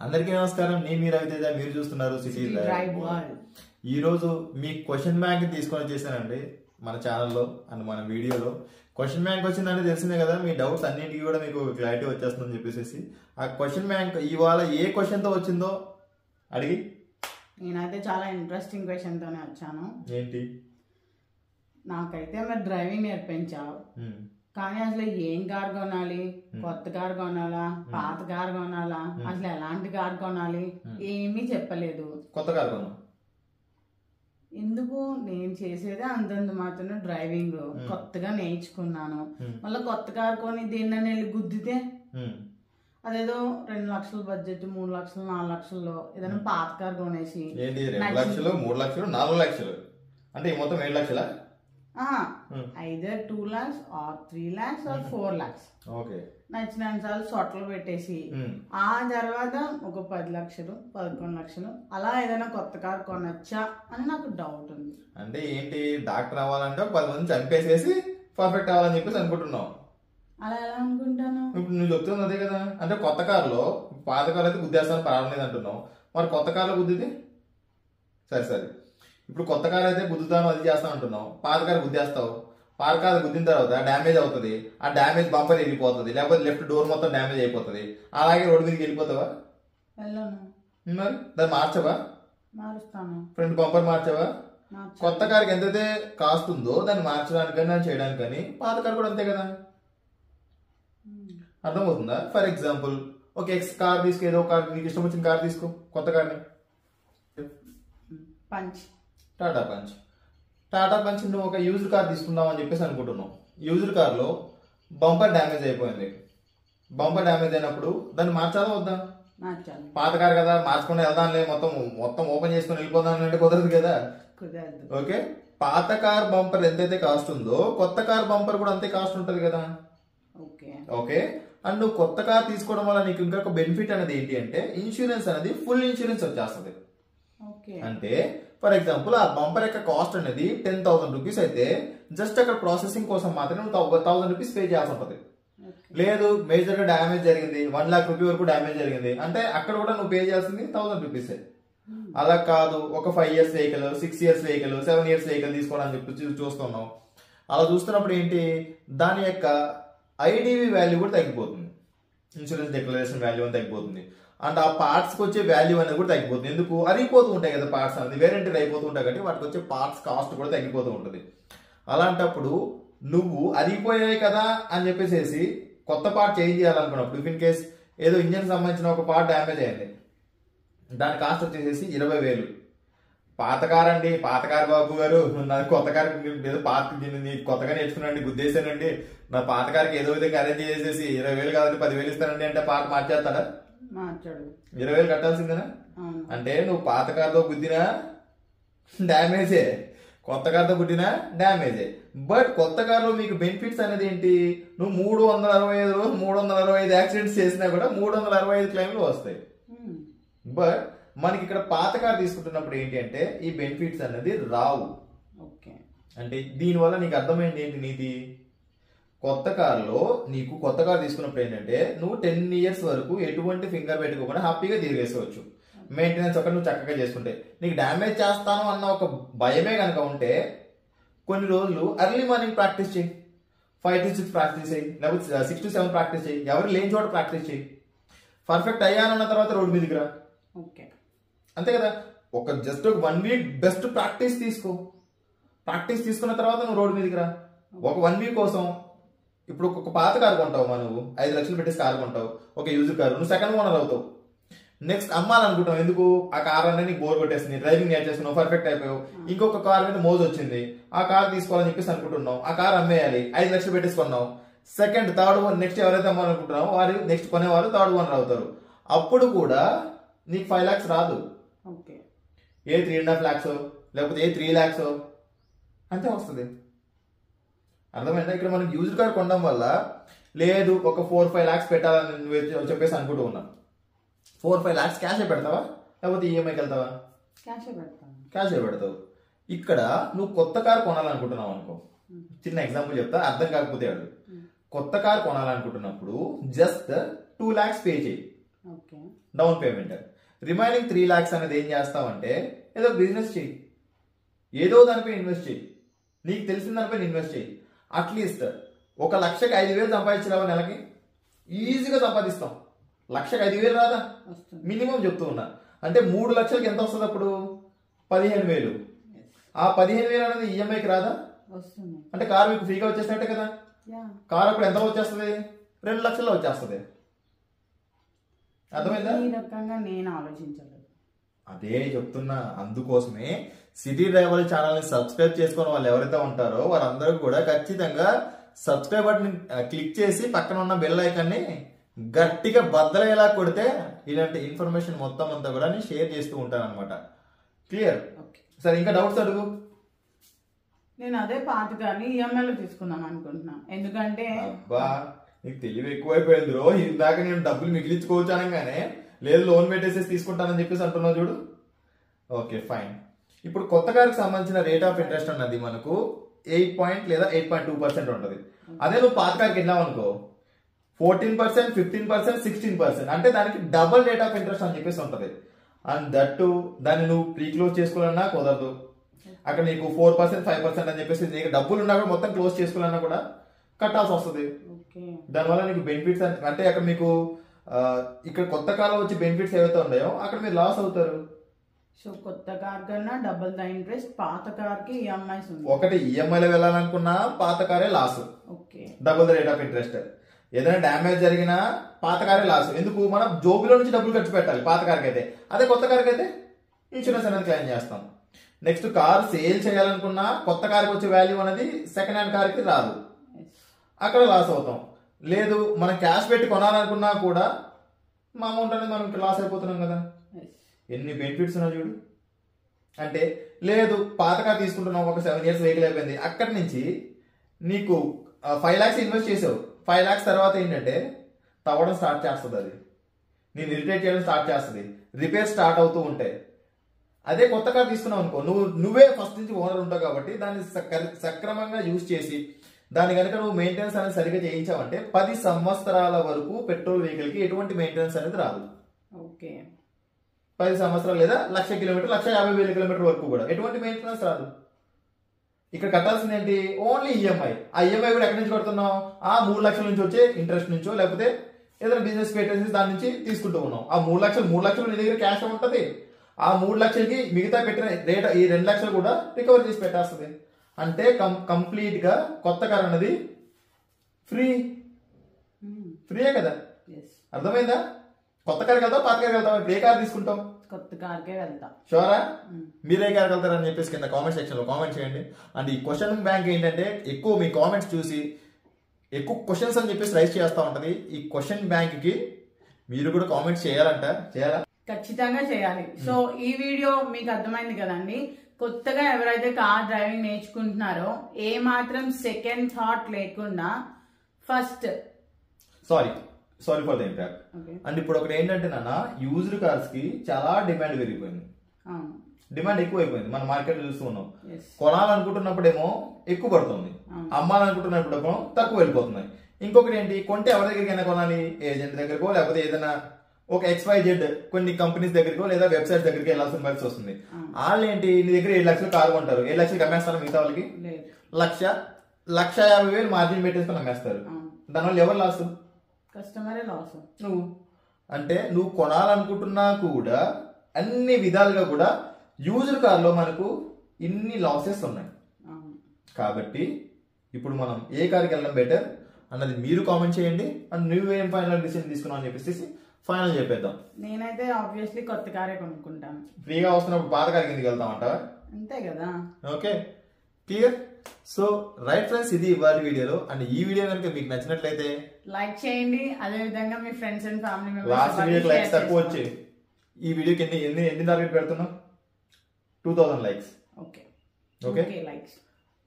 అందరికీ నమస్కారం. నేను మీ రవితేజ, మీరు చూస్తున్నారు సిటీ డ్రైవ్ వరల్డ్. ఈ రోజు మీ క్వశ్చన్ బ్యాంక్ తీసుకొని వచ్చేసానండి మన ఛానల్లో అండ్ మన వీడియోలో. క్వశ్చన్ బ్యాంక్ వచ్చిందంటే తెలిసిందే కదా, మీ డౌట్స్ అన్నింటికి కూడా మీకు క్లారిటీ వచ్చేస్తుందని చెప్పేసి ఆ క్వశ్చన్ బ్యాంక్ ఇవాళ ఏ క్వశ్చన్ తో వచ్చిందో అడిగి. నేనైతే చాలా ఇంట్రెస్టింగ్ క్వశ్చన్ తోనే వచ్చాను. ఏంటి? నాకైతే మరి డ్రైవింగ్ నేర్పించావు, కానీ అసలు ఏం కార్ కొనాలి, కొత్త కార్ కొనాలా, పాత కార్ కొనాలా, అసలు ఎలాంటి కార్ కొనాలి ఏమీ చెప్పలేదు. కొత్త కార్ కొన్నా ఎందుకు? నేను చేసేదే అంతంత మాత్రం డ్రైవింగ్ కొత్తగా నేర్చుకున్నాను. మళ్ళీ కొత్త కార్ కొని దేన్నని వెళ్ళి గుద్దితే అదేదో 2 లక్షల బడ్జెట్, 3 లక్షలు 4 లక్షల్లో ఏదైనా పాత కార్ కొనేసి 2 లక్షలు 3 లక్షలు 4 లక్షలు అంటే మొత్తం 7 లక్షలా? either 2 lakhs or 3 lakhs or 4 lakhs. Okay, నచ్చిన సార్లు సొట్టలు పెట్టేసి ఆ తర్వాత ఒక 10 లక్షలు 11 లక్షలు అలా ఏదైనా కొత్త కార్ కొనొచ్చా అని నాకు డౌట్ ఉంది. అంటే ఏంటి, డాక్టర్ అవ్వాలంటే ఒక 10 మంది చంపేసేసి పర్ఫెక్ట్ అవ్వాలని చెప్పేసి అనుకుంటున్నావు. అలా ఎలా అనుకుంటాను? ఇప్పుడు నువ్వు చెప్తుంది అదే కదా. అంటే కొత్త కారులో పాత కారు అయితే గుద్దేస్తాను పర్వాలేదు అంటున్నావు, మరి కొత్త కారులో గుద్దితే సరే ఇప్పుడు కొత్త కారు అయితే గుద్దుతాను అది చేస్తాను అంటున్నావు, పాత కారు గుద్దేస్తావు, పాత కారు గుద్దిన తర్వాత డ్యామేజ్ అవుతుంది, ఆ డ్యామేజ్ బంపర్ వెళ్ళిపోతుంది, లేకపోతే లెఫ్ట్ డోర్ మొత్తం డ్యామేజ్ అయిపోతుంది, అలాగే రోడ్డు మీదకి వెళ్ళిపోతావా? వెళ్ళను. మరి దాన్ని మార్చవా? మారుస్తాను. ఫ్రంట్ బంపర్ మార్చవా? కొత్త కారుకి ఎంతైతే కాస్ట్ ఉందో దాన్ని మార్చడానికి దాన్ని చేయడానికి కానీ పాత కారు కూడా అంతే కదా. అర్థమవుతుందా? ఫర్ ఎగ్జాంపుల్ ఒక ఎక్స్ కార్ తీసుకో, ఏదో కార్ నీకు ఇష్టం వచ్చిన కార్ తీసుకో, కొత్త కార్ని. టాటా పంచ్ నువ్వు ఒక యూజ్డ్ కార్ తీసుకుందాం అని చెప్పేసి అనుకుంటున్నావు. యూజ్డ్ కార్లో బంపర్ డ్యామేజ్ అయిపోయింది. బంపర్ డ్యామేజ్ అయినప్పుడు దాన్ని మార్చాలా వద్దా? పాత కార్ కదా, మార్చుకుని వెళ్దాంలే, మొత్తం ఓపెన్ చేసుకుని వెళ్ళిపోదాం అంటే కుదరదు కదా. ఓకే, పాత కార్ బంపర్ ఎంతైతే కాస్ట్ ఉందో కొత్త కార్ బంపర్ కూడా అంతే కాస్ట్ ఉంటది కదా. ఓకే, అండ్ నువ్వు కొత్త కార్ తీసుకోవడం వల్ల నీకు ఇంకొక బెనిఫిట్ అనేది ఏంటి అంటే ఇన్సూరెన్స్ అనేది ఫుల్ ఇన్సూరెన్స్ వచ్చేస్తుంది. అంటే ఫర్ ఎగ్జాంపుల్ ఆ బంపర్ యొక్క కాస్ట్ అనేది 10,000 రూపీస్ అయితే జస్ట్ అక్కడ ప్రాసెసింగ్ కోసం మాత్రమే 1,000 రూపీస్ పే చేయాల్సి ఉంటుంది. లేదు మేజర్ గా డ్యామేజ్ జరిగింది, 1 లాక్ రూపీ వరకు డ్యామేజ్ జరిగింది అంటే అక్కడ కూడా నువ్వు పే చేయాల్సింది 1,000 రూపీసే. అలా కాదు, ఒక 5 years vehicle, 6 years vehicle, 7 years vehicle తీసుకోవడానికి చెప్పి చూస్తున్నావు. అలా చూస్తున్నప్పుడు ఏంటి, దాని యొక్క ఐడివి వాల్యూ కూడా తగ్గిపోతుంది, ఇన్సూరెన్స్ డిక్లరేషన్ వాల్యూ అని తగ్గిపోతుంది. అండ్ ఆ పార్ట్స్ కి వచ్చే వాల్యూ అనేది కూడా తగ్గిపోతుంది. ఎందుకు? అరిగిపోతూ ఉంటాయి కదా పార్ట్స్ అనేది, వేరెంటీ అయిపోతూ ఉంటాయి కాబట్టి వాటికి వచ్చే పార్ట్స్ కాస్ట్ కూడా తగ్గిపోతూ ఉంటుంది. అలాంటప్పుడు నువ్వు అరిగిపోయాయి కదా అని చెప్పేసి కొత్త పార్ట్ చేంజ్ చేయాలనుకున్నప్పుడు, ఇఫ్ ఇన్ కేస్ ఏదో ఇంజన్ సంబంధించిన ఒక పార్ట్ డ్యామేజ్ అయింది, దాని కాస్ట్ వచ్చేసి 20,000. పాత కార్ అండి, పాత కార్ బాబు గారు, నా కొత్త కార్ ఏదో కొత్తగా నేర్చుకున్నాండి, గుద్దేశానండి, నా పాత కార్కి ఏదో విధంగా అరేంజ్ చేసేసి 20,000 కాదండి 10,000 ఇస్తానండి అంటే పాత మార్చేస్తాడా? 20,000 కట్టాల్సిందేనా? అంటే నువ్వు పాత కార్తో గుద్దినా డ్యామేజే, కొత్త కార్తో గుద్దినా డ్యామేజే. బట్ కొత్త కార్లో మీకు బెనిఫిట్స్ అనేది ఏంటి, నువ్వు 365 యాక్సిడెంట్స్ చేసినా కూడా 365 క్లెయిమ్లు వస్తాయి. బట్ మనకి ఇక్కడ పాత కార్ తీసుకుంటున్నప్పుడు ఏంటి అంటే ఈ బెనిఫిట్స్ అనేది రావు. అంటే దీనివల్ల నీకు అర్థమైంది ఏంటి నీది, కొత్త కార్లో నీకు కొత్త కార్ తీసుకున్నప్పుడు ఏంటంటే నువ్వు 10 ఇయర్స్ వరకు ఎటువంటి ఫింగర్ పెట్టుకోకుండా హ్యాపీగా తిరిగేసుకోవచ్చు. మెయింటెనెన్స్ ఒకటి నువ్వు చక్కగా చేసుకుంటే, నీకు డ్యామేజ్ చేస్తాను అన్న ఒక భయమే కనుక ఉంటే కొన్ని రోజులు ఎర్లీ మార్నింగ్ ప్రాక్టీస్ చేయి, 5 to 6 ప్రాక్టీస్ చేయి, లేకపోతే 6 to 7 ప్రాక్టీస్ చేయి, ఎవరు లేని చోట ప్రాక్టీస్ చేయి. పర్ఫెక్ట్ అయ్యానన్న తర్వాత రోడ్డు మీదకి రా, అంతే కదా. జస్ట్ ఒక 1 వీక్ బెస్ట్ ప్రాక్టీస్ తీసుకో, ప్రాక్టీస్ తీసుకున్న తర్వాత నువ్వు రోడ్డు మీదకి రా. ఒక 1 వీక్ కోసం ఇప్పుడు ఒక పాత కారు కొంటావు, నువ్వు 5 లక్షలు పెట్టేసి కారు కొంటావు, ఒక యూజ్ కారు, నువ్వు సెకండ్ ఓనర్ అవుతావు. నెక్స్ట్ అమ్మాలనుకుంటావు, ఎందుకు? ఆ కార్ అనేది నీకు బోర్ కొట్టేసింది, డ్రైవింగ్ నేర్చేసుకున్నావు, పర్ఫెక్ట్ అయిపోయావు, ఇంకొక కార్ మీద మోజు వచ్చింది, ఆ కార్ తీసుకోవాలని చెప్పేసి అనుకుంటున్నావు, ఆ కార్ అమ్మేయాలి, 5 లక్షలు పెట్టేసుకున్నావు. సెకండ్ థర్డ్ వన్ నెక్స్ట్ ఎవరైతే అమ్మాలనుకుంటున్నావో వారు నెక్స్ట్ కొనేవారు థర్డ్ ఓనర్ అవుతారు. అప్పుడు కూడా నీకు 5 lakhs రాదు, ఏ 3.5 lakhs లేకపోతే ఏ 3 lakhs అంతే వస్తుంది. అర్థమైందా? ఇక్కడ మనం యూజ్డ్ కార్ కొనడం వల్ల లేదు ఒక 4-5 lakhs పెట్టాలని నువ్వు చెప్పేసి అనుకుంటూ ఉన్నా. 4-5 lakhs క్యాష్ పెడతావా లేకపోతే ఈఎంఐకి వెళ్తావా? క్యాష్ పెడతావు. ఇక్కడ నువ్వు కొత్త కార్ కొనాలనుకుంటున్నావు అనుకో, చిన్న ఎగ్జాంపుల్ చెప్తా అర్థం కాకపోతే అడుగు. కొత్త కార్ కొనాలనుకుంటున్నప్పుడు జస్ట్ 2 lakhs పే చేయి. Down payment. రిమైనింగ్ 3 lakhs అనేది ఏం చేస్తావంటే ఏదో బిజినెస్ చెయ్యి, ఏదో దానిపై ఇన్వెస్ట్ చెయ్యి, నీకు తెలిసిన దానిపై ఇన్వెస్ట్ చెయ్యి. అట్లీస్ట్ 1,00,000కి 5,000 సంపాదించలేవా నెలకి? ఈజీగా సంపాదిస్తాం. 1,00,000కి 5,000 రాదా? మినిమం చెప్తూ ఉన్నా. అంటే 3 లక్షలకి ఎంత వస్తుంది అప్పుడు? 15,000. ఆ 15,000 అనేది ఈఎంఐకి రాదా? అంటే కారు మీకు ఫ్రీగా వచ్చేసినట్టే కదా. కారు అప్పుడు ఎంత వచ్చేస్తుంది? 2 లక్షల్లో వచ్చేస్తుంది. అర్థమైందా? ఈ రకంగా నేను ఆలోచించలేదు. అదే చెప్తున్నా. అందుకోసమే సిటీ డ్రైవర్ ఛానల్ ని సబ్స్క్రైబ్ చేసుకున్న వాళ్ళు ఎవరైతే ఉంటారో వారందరూ కూడా ఖచ్చితంగా సబ్స్క్రైబ్ బటన్ క్లిక్ చేసి పక్కన ఉన్న బెల్ ఐకాన్ ని గట్టిగా బద్దలయ్యేలా కొడితే ఇలాంటి ఇన్ఫర్మేషన్ మొత్తం అంతా కూడా నేను షేర్ చేస్తూ ఉంటాను అనమాట. క్లియర్? సరే, ఇంకా డౌట్స్ అడుగు. నేను అదే పాత కానీ ఈఎంఐలో తీసుకుందాం అనుకుంటున్నా. ఎందుకంటే అబ్బా నీకు తెలివి ఎక్కువైపోయింది రో. ఇందాక నేను డబ్బులు మిగిలించుకోవచ్చు అనగానే లేదు లోన్ పెట్టేసేసి తీసుకుంటానని చెప్పేసి అంటున్నావు చూడు. Okay fine. ఇప్పుడు కొత్త కారుకి సంబంధించిన రేట్ ఆఫ్ ఇంట్రెస్ట్ అన్నది మనకు 8 లేదా 8.2% ఉంటుంది. అదే నువ్వు పాత కారుకి వెళ్ళావు అనుకో 14%, 15%, 16%. అంటే దానికి డబుల్ రేట్ ఆఫ్ ఇంట్రెస్ట్ అని చెప్పేసి ఉంటుంది. అండ్ దట్టు దాన్ని నువ్వు ప్రీ క్లోజ్ చేసుకోవాలన్నా కుదరదు. అక్కడ నీకు 4%, 5% అని చెప్పేసి నీకు డబ్బులు ఉన్నా కూడా మొత్తం క్లోజ్ చేసుకోవాలన్నా కూడా కట్టాల్సి వస్తుంది. దానివల్ల నీకు బెనిఫిట్స్ అంటే అక్కడ మీకు ఇక్కడ కొత్త కాలం వచ్చి బెనిఫిట్స్ ఏవైతే ఉన్నాయో అక్కడ మీరు లాస్ అవుతారు. సో కొత్త కార్ కన్నా డబుల్ ద ఇంట్రెస్ట్, పాత కార్ కి ఈఎంఐస్ ఉంది. ఒకటి ఈఎంఐలో వెళ్ళాలనుకున్నా పాత కారే loss, double the rate of interest. ఏదైనా డ్యామేజ్ జరిగినా పాత కారే లాస్. ఎందుకు? మనం జోబులో నుంచి డబ్బులు ఖర్చు పెట్టాలి పాత కార్కి అయితే. అదే కొత్త కార్కి అయితే ఇన్సూరెన్స్ అనేది క్లెయిమ్ చేస్తాం. నెక్స్ట్ కార్ సేల్ చేయాలనుకున్నా కొత్త కార్కి వచ్చే వాల్యూ అనేది సెకండ్ హ్యాండ్ కార్కి రాదు, అక్కడ లాస్ అవుతాం. లేదు మనం క్యాష్ పెట్టి కొనాలనుకున్నా కూడా మా అమౌంట్ అనేది మనం లాస్ అయిపోతున్నాం కదా. ఎన్ని బెనిఫిట్స్ ఉన్నా చూడు. అంటే లేదు పాత కార్ తీసుకుంటున్నావు, ఒక 7 years వెహికల్ అయిపోయింది, అక్కడి నుంచి నీకు 5 lakhs ఇన్వెస్ట్ చేసావు. 5 lakhs తర్వాత ఏంటంటే తవ్వడం స్టార్ట్ చేస్తుంది, అది నేను ఇరిటేట్ చేయడం స్టార్ట్ చేస్తుంది, రిపేర్ స్టార్ట్ అవుతూ ఉంటాయి. అదే కొత్త కార్ తీసుకున్నావు అనుకో నువ్వే ఫస్ట్ నుంచి ఓనర్ ఉంటావు కాబట్టి దాన్ని సక్రమంగా యూజ్ చేసి దాని కనుక నువ్వు మెయింటెనెన్స్ అనేది సరిగ్గా చేయించావంటే 10 సంవత్సరాల వరకు పెట్రోల్ వెహికల్ కి ఎటువంటి మెయింటెనెన్స్ అనేది రాదు. 10 సంవత్సరాలు లేదా 1,00,000 కిలోమీటర్, 1,50,000 కిలోమీటర్ వరకు కూడా ఎటువంటి మెయింటెనెన్స్ రాదు. ఇక్కడ కట్టాల్సింది ఏంటి? Only EMI. ఆ ఈఎంఐ కూడా ఎక్కడి నుంచి కడుతున్నావు? ఆ 3 లక్షల నుంచి వచ్చే ఇంట్రెస్ట్ నుంచో లేకపోతే ఏదైనా బిజినెస్ పెట్టేసి దాని నుంచి తీసుకుంటూ ఉన్నావు. ఆ 3 లక్షలు నీ దగ్గర క్యాష్ ఉంటుంది. ఆ 3 లక్షలకి మిగతా పెట్టిన రేట్ ఈ 2 లక్షలు కూడా రికవర్ చేసి పెట్టేస్తుంది. అంటే కంప్లీట్ గా కొత్త కార్ అన్నది ఫ్రీయే కదా. అర్థమైందా? కొత్త కార్ వెళ్తావు, పాత కార్ వెళ్తావు? ఇప్పుడు ఏ కార్ తీసుకుంటాం? కొత్త కార్కే వెళ్తా. షూరా? మీరే కార్ వెళ్తారని చెప్పేసి కింద కామెంట్ సెక్షన్ లో కామెంట్ చేయండి. అండ్ ఈ క్వశ్చన్ బ్యాంక్ ఏంటంటే ఎక్కువ మీ కామెంట్స్ చూసి ఎక్కువ క్వశ్చన్స్ అని చెప్పేసి రైజ్ చేస్తూ ఉంటది. ఈ క్వశ్చన్ బ్యాంక్ కి మీరు కూడా కామెంట్స్ చేయాలా? ఖచ్చితంగా చేయాలి. సో ఈ వీడియో మీకు అర్థమైంది కదండి. కొత్తగా ఎవరైతే కార్ డ్రైవింగ్ నేర్చుకుంటున్నారో ఏ మాత్రం సెకండ్ థాట్ లేకుండా first sorry for the impact. And ఇప్పుడు ఒకటి ఏంటంటే నాన్న, యూజ్డ్ కార్స్ కి చాలా డిమాండ్ పెరిగిపోయింది, డిమాండ్ ఎక్కువైపోయింది. మన మార్కెట్ లో చూస్తూ ఉన్నాం. కొనాలనుకుంటున్నప్పుడేమో ఎక్కువ పడుతుంది, అమ్మాలనుకుంటున్నప్పుడేమో తక్కువ వెళ్ళిపోతున్నాయి. ఇంకొకటి ఏంటి, కొంటే ఎవరి దగ్గరికైనా కొనాలి, ఏజెంట్ దగ్గరకో లేకపోతే ఏదైనా ఒక XYZ కొన్ని కంపెనీస్ దగ్గరకో లేదా వెబ్సైట్ దగ్గరికి వెళ్ళాల్సిన పరిస్థితి వస్తుంది. వాళ్ళు ఏంటి, నీ దగ్గర 7 లక్షలు కారు కొంటారు, 7 లక్షలు అమ్మేస్తారు, మిగతా వాళ్ళకి 1,50,000 మార్జిన్ పెట్టేసుకొని అమ్మేస్తారు. దానివల్ల ఎవరు లాస్? కస్టమరే లాస్. నువ్వు అంటే నువ్వు కొనాలనుకుంటున్నా కూడా అన్ని విధాలుగా కూడా యూజ్డ్ కార్ లో మనకు ఇన్ని లాసెస్ ఉన్నాయి. కాబట్టి ఇప్పుడు మనం ఏ కార్కి వెళ్ళడం బెటర్ అన్నది మీరు కామెంట్ చేయండి. అండ్ నువ్వేం ఫైనల్ డిసిషన్ తీసుకున్నావు అని చెప్పేసి ఫైనల్ చెప్పేద్దాం. నేనైతే ఆబ్వియస్లీ కొత్త కారే కొనుక్కుంటాను. ఫ్రీగా వస్తున్నప్పుడు పాత కార్ కిందకి వెళ్తామంటావా? అంతే కదా. Okay, clear. So right friends, ఇది ఇవాళ వీడియోలో. అండ్ ఈ వీడియో కనుక మీకు నచ్చినట్లయితే లైక్ చేయండి. అదే విధంగా మీ friends and family members. Last వీడియోకి లైక్స్ తక్కువ వచ్చి ఈ వీడియోకి ఎన్ని టార్గెట్ పెడుతున్నాం? 2000 లైక్స్. ఓకే,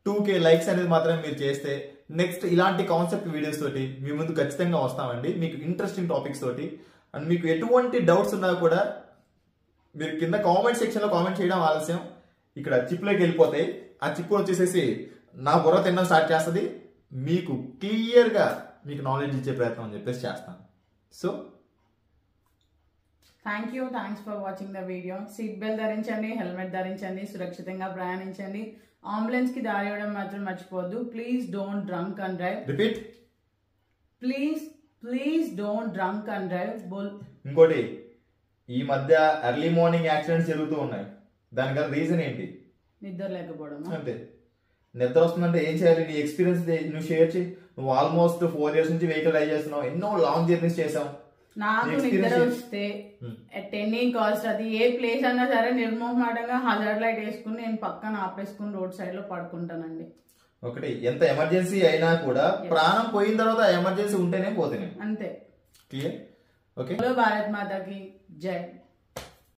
2K లైక్స్ అనేది మాత్రమే మీరు చేస్తే నెక్స్ట్ ఇలాంటి కాన్సెప్ట్ వీడియోస్ తోటి మీ ముందు ఖచ్చితంగా వస్తామండి, మీకు ఇంట్రెస్టింగ్ టాపిక్స్ తోటి. అండ్ మీకు ఎటువంటి డౌట్స్ ఉన్నా కూడా మీరు కింద కామెంట్ సెక్షన్ లో కామెంట్ చేయడం ఆలస్యం, ఇక్కడ చిప్లోకి వెళ్ళిపోతాయి. ఆ చిప్ వచ్చేసేసి నా బుర్ర తినడం స్టార్ట్ చేస్తుంది, మీకు క్లియర్ గా మీకు నాలెడ్జ్ ఇచ్చే ప్రయత్నం అని చెప్పేసి చేస్తాను. So thanks for watching the video. Seat belt ధరించండి, హెల్మెట్ ధరించండి, సురక్షితంగా ప్రయాణించండి. అంబులెన్స్ కి దారి ఇవ్వడం మాత్రం మర్చిపోవద్దు. Please don't drunk and drive. Repeat. Please don't drunk and drive. ఇంకోటి, ఈ మధ్య ఎర్లీ మార్నింగ్ యాక్సిడెంట్స్ జరుగుతూ ఉన్నాయి. దానికి గల రీజన్ ఏంటి? నిద్ర లేకపోవడం. అంతే. నిద్ర వస్తుందంటే ఏం చేయాలి? నీ ఎక్స్పీరియన్స్ నువ్వు షేర్ చేయి. నువ్వు ఆల్మోస్ట్ 4 years నుంచి వెహికల్ డ్రైవ్ చేస్తున్నావు, ఎన్నో లాంగ్ జర్నీస్ చేసావు. నాకు నిద్ర వస్తే ఎట్ ఎనీ కాస్ట్, అది ఏ ప్లేస్ అన్నా సరే, నిర్మోహమాటంగా హజార్డ్ లైట్ వేసుకుని నేను పక్కన ఆపేసుకుని రోడ్ సైడ్ లో పడుకుంటానండి. ఒకటి, ఎంత ఎమర్జెన్సీ అయినా కూడా ప్రాణం పోయిన తర్వాత ఎమర్జెన్సీ ఉంటేనే పోతున్నాయి. అంతే. క్లియర్? ఓకే. భారత్ మాతాకి జై.